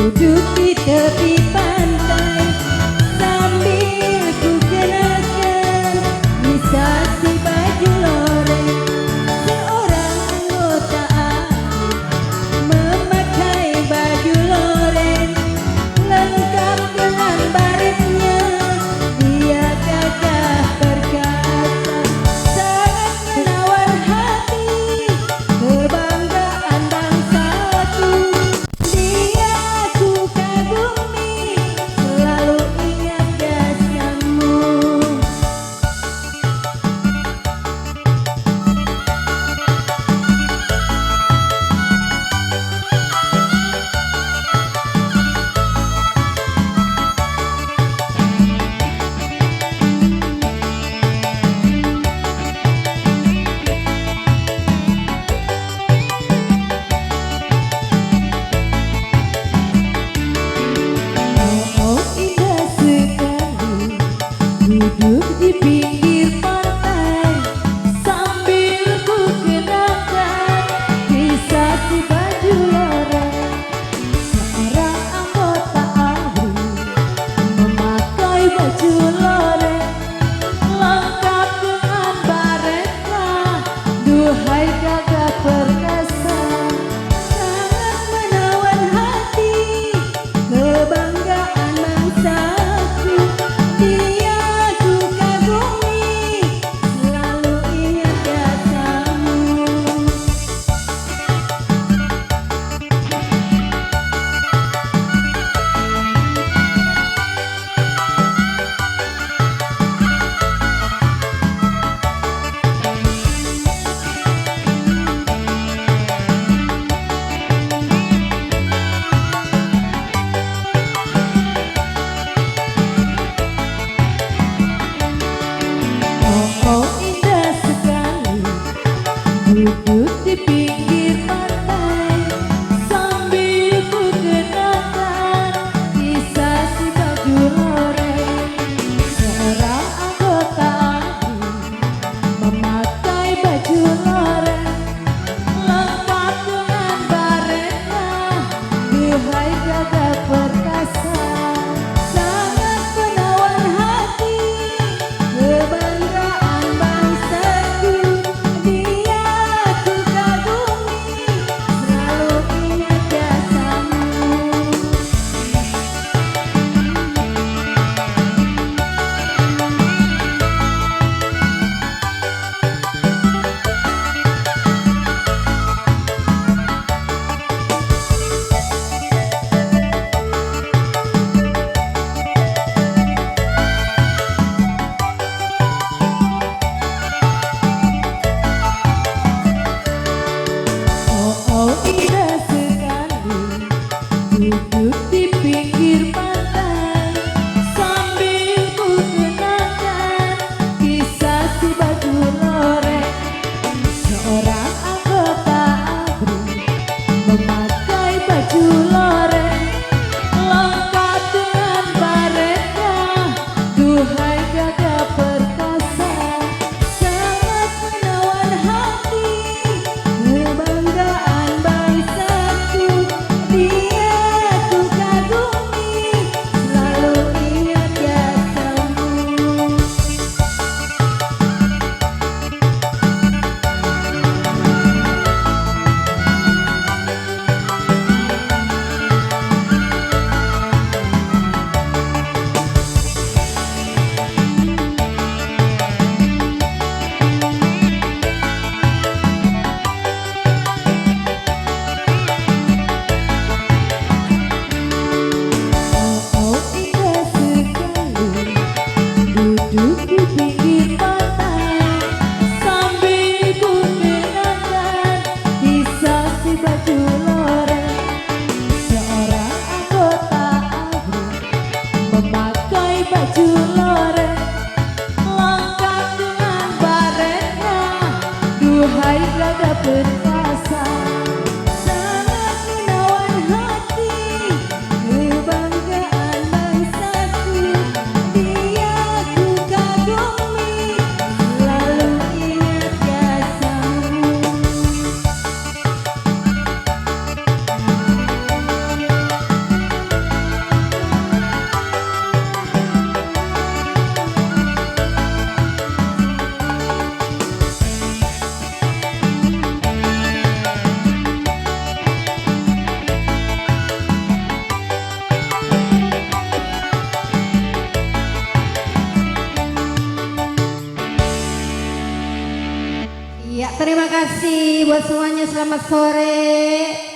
Duduk di tepi pantai sambil ku kenakan kisah si baju loreng. Seorang anggota memakai baju loreng lengkap dengan baretnya. Dia gagah perkasa, sangat menawan hati, kebanggaan bangsaku. Dia ku kagumi, selalu ingat jasanya. Oh indah sekali duduk di pinggir pantai sambil ku kenakan kisah si baju loreng. Seorang anggota ABRI memakai baju loreng lengkap dengan baretnya. Duhai gagah perkasa, sangat menawan hati, kebanggaan bangsaku. Dia ku kagumi, selalu ingat jasamu. Oh indah sekali duduk di pinggir pantai sambil ku kenakan kisah si baju loreng. Seorang anggota ABRI memakai baju loreng lengkap dengan baretnya. Duhai gagah perkasa, sangat menawan hati, kebanggaan bangsaku. Dia ku kagumi, selalu ingat jasamu. Oh indah sekali duduk di pinggir pantai sambil ku kenakan kisah si baju loreng. Seorang anggota ABRI memakai baju loreng lengkap dengan baretnya. Duhai gagah perkasa, sangat menawan hati, kebanggaan bangsaku. Dia ku kagumi, selalu ingat jasamu. semuanya selamat sore.